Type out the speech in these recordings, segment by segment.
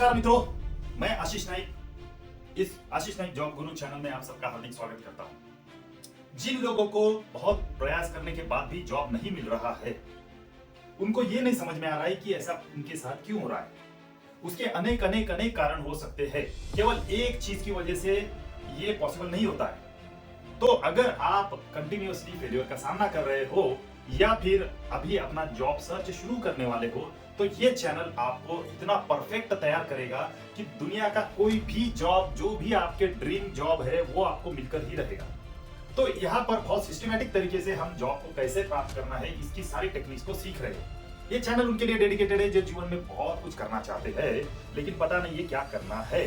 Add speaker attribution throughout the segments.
Speaker 1: नमस्कार मित्रों, मैं आशीष नाइक। इस आशीष नाइक जॉब गुरु चैनल में आप सबका हार्दिक स्वागत करता हूं। जिन लोगों को बहुत प्रयास करने के बाद भी जॉब नहीं मिल रहा है, उनको ये नहीं समझ में आ रहा है कि ऐसा उनके साथ क्यों हो रहा है। उसके अनेक अनेक अनेक कारण हो सकते हैं। केवल एक चीज की वजह से ये पॉसिबल नहीं होता है। तो अगर आप कंटिन्यूअसली फेलियर का सामना कर रहे हो या फिर अभी अपना जॉब सर्च शुरू करने वाले हो, तो ये चैनल आपको इतना परफेक्ट तैयार करेगा कि दुनिया का कोई भी जॉब, जो भी आपके ड्रीम जॉब है, वो आपको मिलकर ही रहेगा। तो यहाँ पर बहुत सिस्टमैटिक तरीके से हम जॉब को कैसे प्राप्त करना है, इसकी सारी टेक्निक्स को सीख रहे हैं। ये चैनल उनके लिए डेडिकेटेड है जो जीवन में बहुत कुछ करना चाहते हैं, लेकिन पता नहीं ये क्या करना है।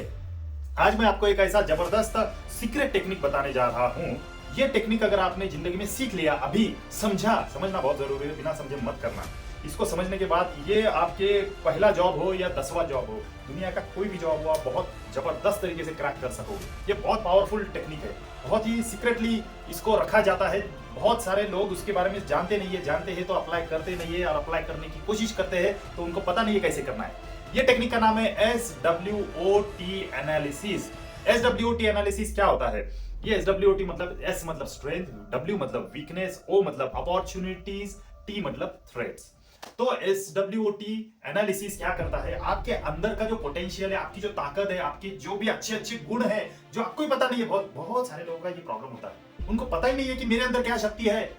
Speaker 1: आज मैं आपको एक ऐसा जबरदस्त सीक्रेट टेक्निक बताने जा रहा हूँ। ये टेक्निक अगर आपने जिंदगी में सीख लिया, अभी समझना बहुत जरूरी है, बिना समझे मत करना। इसको समझने के बाद ये आपके पहला जॉब हो या 10वां जॉब हो, दुनिया का कोई भी जॉब हो, आप बहुत जबरदस्त तरीके से क्रैक कर सकोगे। ये बहुत पावरफुल टेक्निक है, बहुत ही सीक्रेटली इसको रखा जाता है। बहुत सारे लोग उसके बारे में जानते नहीं है, जानते हैं तो अप्लाई करते नहीं है, और अप्लाई करने की कोशिश करते हैं तो उनको पता नहीं है कैसे करना है। ये टेक्निक का नाम है SWOT एनालिसिस। SWOT एनालिसिस क्या होता है? ये SWOT मतलब S मतलब स्ट्रेंथ, W मतलब वीकनेस, O मतलब अपॉर्चुनिटीज, T मतलब थ्रेट्स। तो SWOT एनालिसिस क्या करता है? आपके अंदर का जो पोटेंशियल है, आपकी जो ताकत है, आपके जो भी अच्छे अच्छे गुण है, जो आपको ही पता नहीं है। बहुत सारे लोगों का ये प्रॉब्लम होता है, उनको पता ही नहीं है कि मेरे अंदर क्या शक्ति है,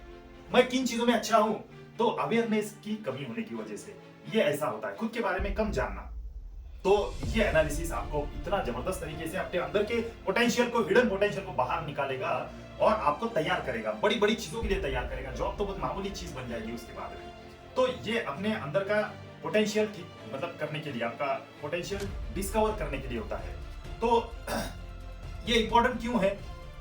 Speaker 1: मैं किन चीजों में अच्छा हूं। तो अवेयरनेस की कमी होने की वजह से ये ऐसा होता है, खुद के बारे में कम जानना। तो ये एनालिसिस आपको इतना जबरदस्त तरीके से अपने अंदर के पोटेंशियल को, हिडन पोटेंशियल को बाहर निकालेगा और आपको तैयार करेगा, बड़ी बड़ी चीजों के लिए तैयार करेगा। जॉब तो बहुत मामूली चीज बन जाएगी उसके बाद में। तो ये अपने अंदर का पोटेंशियल ठीक मतलब करने के लिए, आपका पोटेंशियल डिस्कवर करने के लिए होता है। तो ये इंपॉर्टेंट क्यों है?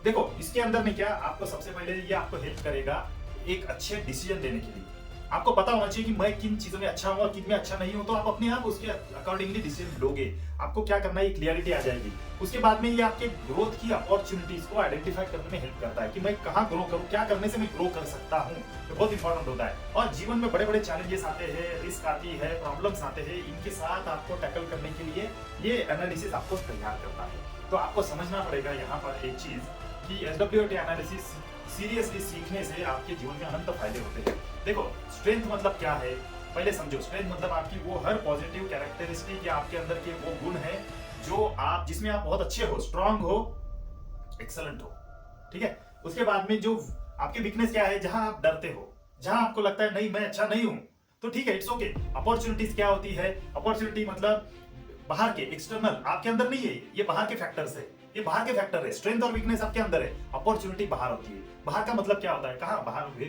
Speaker 1: देखो, इसके अंदर में क्या, आपको सबसे पहले ये आपको हेल्प करेगा एक अच्छे डिसीजन लेने के लिए। आपको पता होना चाहिए कि मैं किन चीजों में अच्छा हूं और किन में अच्छा नहीं हूं, तो आप अपने आप उसके अकॉर्डिंगली डिसीजन लोगे। आपको क्या करना है, क्लियरिटी आ जाएगी। उसके बाद में ये आपके ग्रोथ की अपॉर्चुनिटीज को आइडेंटिफाई करने में हेल्प करता है कि मैं कहां ग्रो करूं, क्या करने से मैं ग्रो कर सकता हूं। तो बहुत इंपॉर्टेंट होता है। और जीवन में बड़े बड़े चैलेंजेस आते हैं, रिस्क आती है, प्रॉब्लम्स आते हैं, इनके साथ आपको टैकल करने के लिए ये एनालिसिस आपको तैयार करता है। तो आपको समझना पड़ेगा यहाँ पर एक चीज कि SWOT एनालिसिस सीरियसली सीखने से आपके जीवन में अनंत फायदे होते हैं। देखो, स्ट्रेंथ मतलब क्या है, पहले समझो। स्ट्रेंथ मतलब आपकी वो हर पॉजिटिव कैरेक्टरिस्टिक या आपके अंदर के वो गुण है जो आप, जिसमें आप बहुत अच्छे हो, स्ट्रांग हो, एक्सलेंट हो। ठीक है। उसके बाद में जो आपके वीकनेस क्या है, जहां आप डरते हो, जहां आपको लगता है नहीं मैं अच्छा नहीं हूं, तो ठीक है, इट्स ओके। अपॉर्चुनिटीज क्या होती है? अपॉर्चुनिटी मतलब बाहर के, एक्सटर्नल, आपके अंदर नहीं है, ये बाहर के फैक्टर्स है। ये बाहर के फैक्टर है। स्ट्रेंथ और वीकनेस आपके अंदर है, अपॉर्चुनिटी बाहर होती है। बाहर का मतलब क्या होता है? कहां बाहर?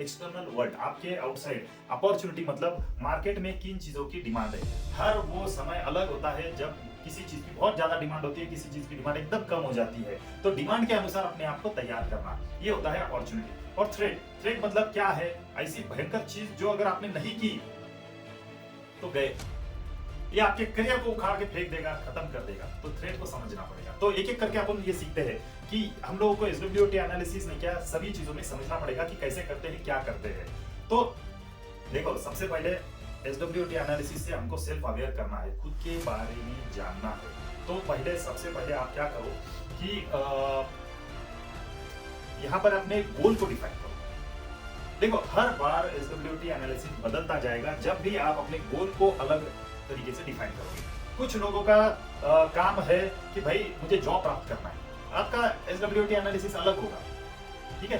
Speaker 1: एक्सटर्नल वर्ल्ड, आपके आउटसाइड। अपॉर्चुनिटी मतलब मार्केट में किन चीजों की डिमांड है। हर वो समय अलग होता है जब किसी चीज की बहुत ज्यादा डिमांड होती है, किसी चीज की डिमांड एकदम कम हो जाती है। तो डिमांड के अनुसार अपने आप को तैयार करना, ये होता है अपॉर्चुनिटी। और थ्रेट मतलब क्या है? ऐसी भयंकर चीज जो अगर आपने नहीं की तो गए, ये आपके करियर को उखाड़ के फेंक देगा, खत्म कर देगा। तो थ्रेट को समझना पड़ेगा। तो एक एक करके अपन ये सीखते हैं कि हम लोगों को SWOT एनालिसिस में क्या, सभी चीजों में समझना पड़ेगा कि कैसे करते हैं, क्या करते हैं। तो देखो, सबसे पहले SWOT एनालिसिस से हमको सेल्फ अवेयर करना है, खुद के बारे में जानना है। तो सबसे पहले आप क्या करो कि यहाँ पर अपने गोल को डिफाइन करो। देखो, हर बार SWOT एनालिसिस बदलता जाएगा जब भी आप अपने गोल को अलग तरीके से डिफाइन करोगे। कुछ लोगों का काम है कि भाई मुझे जॉब प्राप्त करना है, आपका SWOT एनालिसिस अलग होगा। ठीक है,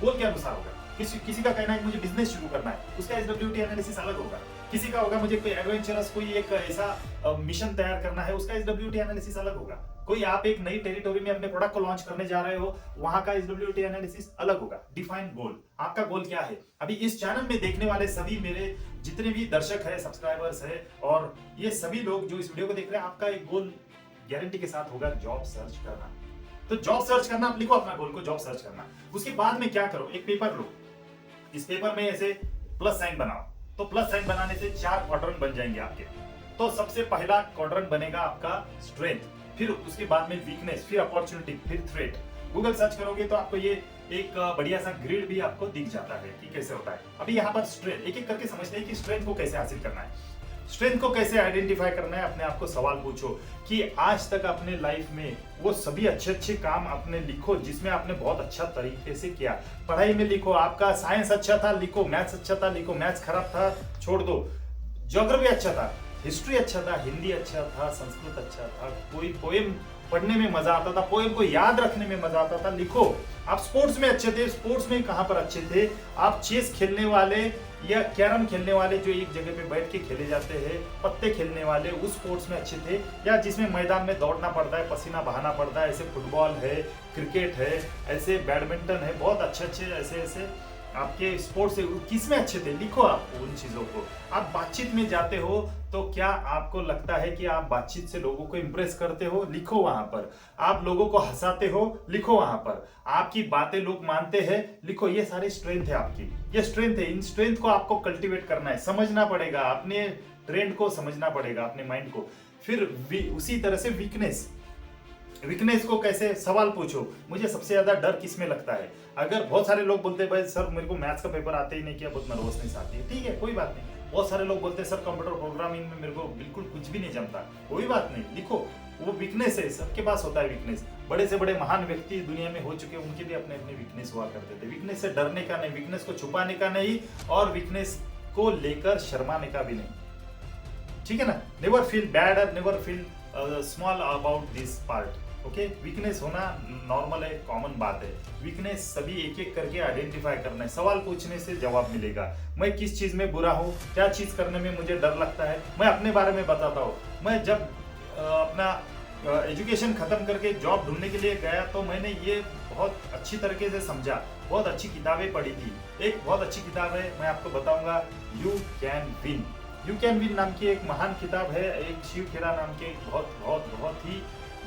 Speaker 1: गोल के अनुसार होगा। किसी का कहना है मुझे बिजनेस शुरू करना है, उसका SWOT एनालिसिस अलग होगा। किसी का होगा मुझे कोई एडवेंचरस, कोई एक ऐसा मिशन तैयार करना है, उसका SWOT एनालिसिस अलग होगा। कोई आप एक नई टेरिटोरी में अपने प्रोडक्ट को लॉन्च करने जा रहे हो, वहां का SWOT एनालिसिस अलग होगा। डिफाइन गोल, आपका गोल क्या है? अभी इस चैनल में देखने वाले सभी मेरे जितने भी दर्शक है, सब्सक्राइबर्स है, और ये सभी लोग जो इस वीडियो को देख रहे हैं, आपका एक गोल गारंटी के साथ होगा, जॉब सर्च करना। तो जॉब सर्च करना, आप लिखो अपना गोल को, जॉब सर्च करना। उसके बाद में क्या करो, एक पेपर लो, इस पेपर में ऐसे प्लस साइन बनाओ। तो प्लस साइन बनाने से 4 क्वाड्रेंट बन जाएंगे आपके। तो सबसे पहला क्वाड्रेंट बनेगा आपका स्ट्रेंथ, फिर उसके बाद में वीकनेस, फिर अपॉर्चुनिटी, फिर थ्रेट। गूगल सर्च करोगे तो आपको ये एक बढ़िया सा ग्रिड भी आपको दिख जाता है कि कैसे होता है। अभी यहाँ पर स्ट्रेंथ एक एक करके समझते हैं कि स्ट्रेंथ को कैसे हासिल करना है। स्ट्रेंथ को कैसे आइडेंटिफाई करना है, अपने आप को सवाल पूछो कि आज तक अपने लाइफ में वो सभी अच्छे अच्छे काम अपने लिखो जिसमें आपने बहुत अच्छा तरीके से किया। पढ़ाई में लिखो, आपका साइंस अच्छा था लिखो, मैथ्स अच्छा था लिखो, मैथ्स खराब था छोड़ दो, ज्योग्राफी अच्छा था, हिस्ट्री अच्छा था, हिंदी अच्छा था, संस्कृत अच्छा था, कोई पोएम पढ़ने में मजा आता था, पोएम को याद रखने में मजा आता था, लिखो। आप स्पोर्ट्स में अच्छे थे, स्पोर्ट्स में कहां पर अच्छे थे, आप चेस खेलने वाले या कैरम खेलने वाले जो एक जगह पे बैठ के खेले जाते हैं, पत्ते खेलने वाले, उस स्पोर्ट्स में अच्छे थे, या जिसमें मैदान में दौड़ना पड़ता है, पसीना बहाना पड़ता है, ऐसे फुटबॉल है, क्रिकेट है, ऐसे बैडमिंटन है, बहुत अच्छे अच्छे ऐसे ऐसे आपके स्पोर्ट्स से किस में अच्छे थे, लिखो आप उन चीजों को। आप बातचीत में जाते हो तो क्या आपको लगता है कि आप बातचीत से लोगों को इंप्रेस करते हो, लिखो वहां पर। आप लोगों को हंसाते हो, लिखो वहां पर। आपकी बातें लोग मानते हैं, लिखो। ये सारी स्ट्रेंथ है आपकी, ये स्ट्रेंथ है। इन स्ट्रेंथ को आपको कल्टीवेट करना है, समझना पड़ेगा, अपने ट्रेंड को समझना पड़ेगा, अपने माइंड को। फिर उसी तरह से वीकनेस को कैसे, सवाल पूछो, मुझे सबसे ज्यादा डर किस में लगता है। अगर बहुत सारे लोग बोलते हैं भाई सर मेरे को मैथ्स का पेपर आते ही नहीं, किया बहुत नर्वसनेस आती है, ठीक है कोई बात नहीं। बहुत सारे लोग बोलते हैं सर कंप्यूटर प्रोग्रामिंग में मेरे को बिल्कुल कुछ भी नहीं जमता, कोई बात नहीं, लिखो। वो वीकनेस है, सबके पास होता है वीकनेस। बड़े से बड़े महान व्यक्ति दुनिया में हो चुके, उनके भी अपने अपने वीकनेस हुआ करते थे। वीकनेस से डरने का नहीं, वीकनेस को छुपाने का नहीं, और वीकनेस को लेकर शर्माने का भी नहीं, ठीक है ना। नेवर फील बैड और never feel small about this part. Okay, weakness होना नॉर्मल है, कॉमन बात है। वीकनेस सभी एक एक करके आइडेंटिफाई करना है। सवाल पूछने से जवाब मिलेगा। मैं किस चीज में बुरा हूँ, क्या चीज करने में मुझे डर लगता है, मैं अपने बारे में बताता हूँ। मैं जब अपना एजुकेशन खत्म करके जॉब ढूंढने के लिए गया तो मैंने ये बहुत अच्छी तरीके से समझा, बहुत अच्छी किताबें पढ़ी थी। एक बहुत अच्छी किताब है, मैं आपको बताऊंगा, you can win. You can win नाम की एक महान किताब है, एक शिव खेरा नाम के बहुत बहुत बहुत ही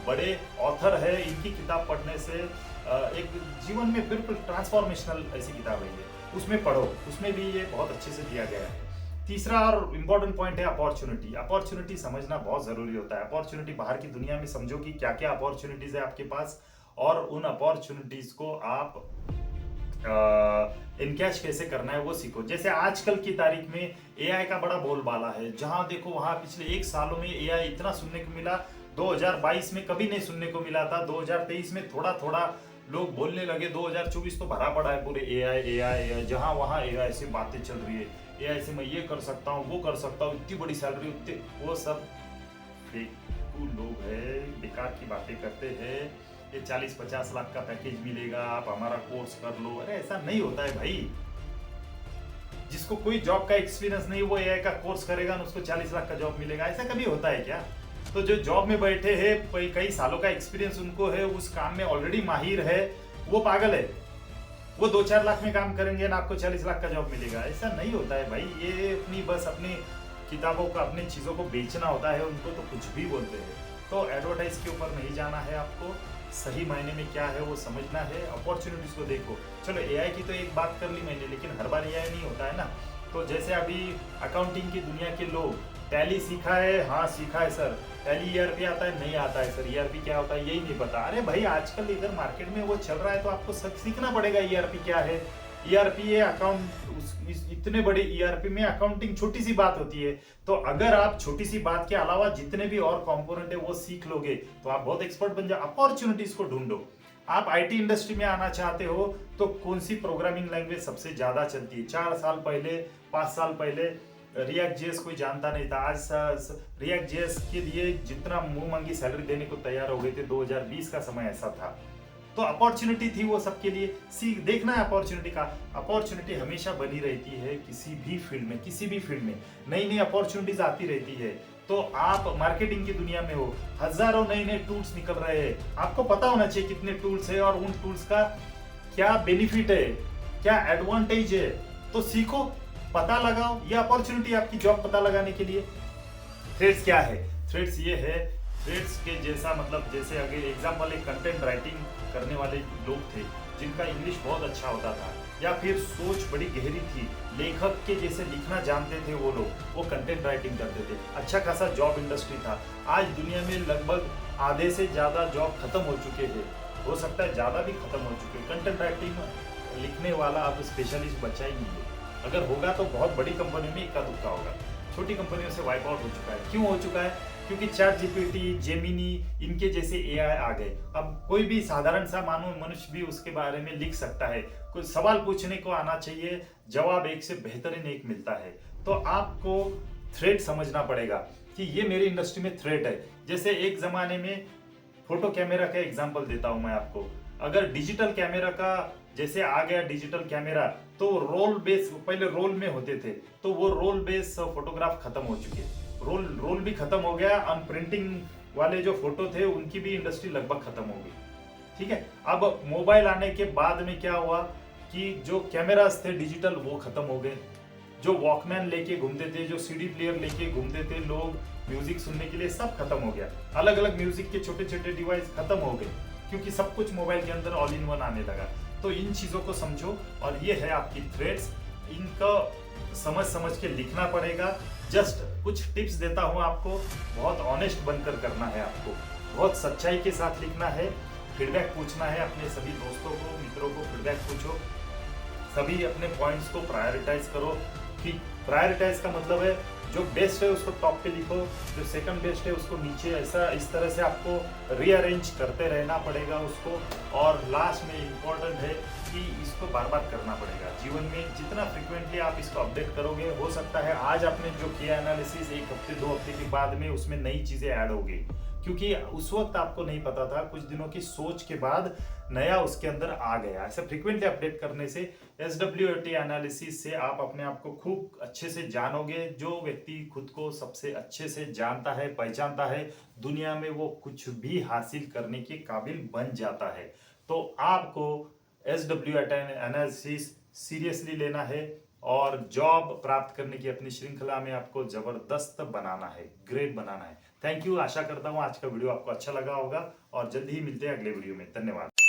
Speaker 1: बड़े ऑथर है। इनकी किताब पढ़ने से एक जीवन में बिल्कुल ट्रांसफॉर्मेशनल ऐसी किताब है ये, उसमें पढ़ो, उसमें भी ये बहुत अच्छे से दिया गया है। तीसरा और इम्पोर्टेंट पॉइंट है अपॉर्चुनिटी। अपॉर्चुनिटी समझना बहुत जरूरी होता है। अपॉर्चुनिटी बाहर की दुनिया में समझो कि क्या क्या अपॉर्चुनिटीज है आपके पास, और उन अपॉर्चुनिटीज को आप इनकैश कैसे करना है वो सीखो। जैसे आजकल की तारीख में एआई का बड़ा बोलबाला है, जहां देखो वहां पिछले 1 सालों में एआई इतना सुनने को मिला, 2022 में कभी नहीं सुनने को मिला था, 2023 में थोड़ा थोड़ा लोग बोलने लगे, 2024 तो भरा पड़ा है पूरे एआई एआई एआई, जहां वहां एआई से बातें चल रही है। एआई से मैं ये कर सकता हूँ, वो कर सकता हूँ, इतनी बड़ी सैलरी, उतने, वो सब फेकू लोग है, बेकार की बातें करते हैं। ये 40-50 लाख का पैकेज मिलेगा, आप हमारा कोर्स कर लो। अरे ऐसा नहीं होता है भाई। जिसको कोई जॉब का एक्सपीरियंस नहीं, वो एआई का कोर्स करेगा ना, उसको 40 लाख का जॉब मिलेगा, ऐसा कभी होता है क्या? तो जो जॉब में बैठे हैं, कई सालों का एक्सपीरियंस उनको है, उस काम में ऑलरेडी माहिर है, वो पागल है। वो 2-4 लाख में काम करेंगे ना, आपको 40 लाख का जॉब मिलेगा, ऐसा नहीं होता है भाई। ये अपनी किताबों का, अपनी चीजों को बेचना होता है, उनको तो कुछ भी बोलते हैं। तो एडवर्टाइज के ऊपर नहीं जाना है आपको, सही मायने में क्या है वो समझना है। अपॉर्चुनिटीज को देखो। चलो एआई की तो एक बात कर ली मैंने, लेकिन हर बार एआई नहीं होता है ना। तो जैसे अभी अकाउंटिंग की दुनिया के लोग, टैली सीखा है, हाँ सीखा है सर, टैली ईआरपी आता है, नहीं आता है सर, ईआरपी क्या होता है यही नहीं पता। अरे भाई आजकल इधर मार्केट में वो चल रहा है, तो आपको सीखना पड़ेगा ईआरपी क्या है। ईआरपी है अकाउंट, इतने बड़े ईआरपी में अकाउंटिंग छोटी सी बात होती है। तो अगर आप छोटी सी बात के अलावा जितने भी और कंपोनेंट है वो सीख लोगे तो आप बहुत एक्सपर्ट बन जाओ। अपॉर्चुनिटीज को ढूंढो। आप आईटी इंडस्ट्री में आना चाहते हो तो कौन सी प्रोग्रामिंग लैंग्वेज सबसे ज्यादा चलती है? 4 साल पहले, 5 साल पहले रिएक्ट जेएस कोई जानता नहीं था। आज रिएक्ट जेएस के लिए जितना मुंह मांगी सैलरी देने को तैयार हो गए थे, 2020 का समय ऐसा था। तो अपॉर्चुनिटी थी वो सबके लिए। सीख देखना है अपॉर्चुनिटी का। अपॉर्चुनिटी हमेशा बनी रहती है किसी भी फील्ड में, किसी भी फील्ड में नई नई अपॉर्चुनिटीज आती रहती है। तो आप मार्केटिंग की दुनिया में हो, हजारों नए नए टूल्स निकल रहे हैं, आपको पता होना चाहिए कितने टूल्स है और उन टूल्स का क्या बेनिफिट है, क्या एडवांटेज है। तो सीखो, पता लगाओ। ये अपॉर्चुनिटी आपकी जॉब पता लगाने के लिए। थ्रेड्स क्या है? थ्रेड्स ये है, थ्रेड्स के जैसा मतलब जैसे अगर एग्जाम्पल एक कंटेंट राइटिंग करने वाले लोग थे जिनका इंग्लिश बहुत अच्छा होता था या फिर सोच बड़ी गहरी थी, लेखक के जैसे लिखना जानते थे वो लोग, वो कंटेंट राइटिंग करते थे, अच्छा खासा जॉब इंडस्ट्री था। आज दुनिया में लगभग आधे से ज़्यादा जॉब खत्म हो चुके हैं, हो सकता है ज़्यादा भी खत्म हो चुके हैं। कंटेंट राइटिंग लिखने वाला अब स्पेशलिस्ट बचा ही नहीं है। अगर होगा तो बहुत बड़ी कंपनी में इक्का दुक्का होगा। छोटी कंपनियों से वाइप आउट हो चुका है। क्यों हो चुका है? क्योंकि चैट जीपीटी, जेमिनी, इनके जैसे एआई आ गए। अब कोई भी साधारण सा मानव मनुष्य भी उसके बारे में लिख सकता है। कुछ सवाल पूछने को आना चाहिए, जवाब एक से बेहतरीन एक मिलता है। तो आपको थ्रेट समझना पड़ेगा कि ये मेरी इंडस्ट्री में थ्रेट है। जैसे एक जमाने में फोटो कैमरा का एग्जांपल देता हूं मैं आपको। अगर डिजिटल कैमरा का जैसे आ गया डिजिटल कैमरा, तो रोल बेस, पहले रोल में होते थे, तो वो रोल बेस फोटोग्राफ खत्म हो चुके। रोल भी खत्म हो गया। प्रिंटिंग वाले जो फोटो थे उनकी भी इंडस्ट्री लगभग खत्म हो गई। ठीक है। अब मोबाइल आने के बाद में क्या हुआ कि जो कैमरास थे डिजिटल वो खत्म हो गए। जो वॉकमैन लेके घूमते थे, जो सीडी प्लेयर लेके घूमते थे लोग म्यूजिक सुनने के लिए, सब खत्म हो गया। अलग अलग म्यूजिक के छोटे छोटे डिवाइस खत्म हो गए, क्योंकि सब कुछ मोबाइल के अंदर ऑल इन वन आने लगा। तो इन चीजों को समझो, और ये है आपकी थ्रेड्स। इनका समझ समझ के लिखना पड़ेगा। जस्ट कुछ टिप्स देता हूँ आपको, बहुत ऑनेस्ट बनकर करना है आपको, बहुत सच्चाई के साथ लिखना है। फीडबैक पूछना है अपने सभी दोस्तों को, मित्रों को फीडबैक पूछो। सभी अपने पॉइंट्स को प्रायोरिटाइज करो। कि प्रायोरिटाइज का मतलब है जो बेस्ट है उसको टॉप पे लिखो, जो सेकंड बेस्ट है उसको नीचे। ऐसा इस तरह से आपको रीअरेंज करते रहना पड़ेगा उसको। और लास्ट में इम्पोर्टेंट है कि इसको बार बार करना पड़ेगा। जीवन में जितना फ्रिक्वेंटली आप इसको अपडेट करोगे, हो सकता है आज आपने जो किया एनालिसिस, एक हफ्ते 2 हफ्ते के बाद में उसमें नई चीजें ऐड होगी, क्योंकि उस वक्त आपको नहीं पता था। कुछ दिनों की सोच के बाद नया उसके अंदर आ गया। ऐसे फ्रिक्वेंटली अपडेट करने से, SWOT एनालिसिस से आप अपने आप को खूब अच्छे से जानोगे। जो व्यक्ति खुद को सबसे अच्छे से जानता है, पहचानता है, दुनिया में वो कुछ भी हासिल करने के काबिल बन जाता है। तो आपको SWOT एनालिसिस सीरियसली लेना है और जॉब प्राप्त करने की अपनी श्रृंखला में आपको जबरदस्त बनाना है, ग्रेट बनाना है। Thank you. आशा करता हूं आज का वीडियो आपको अच्छा लगा होगा, और जल्दी ही मिलते हैं अगले वीडियो में। धन्यवाद।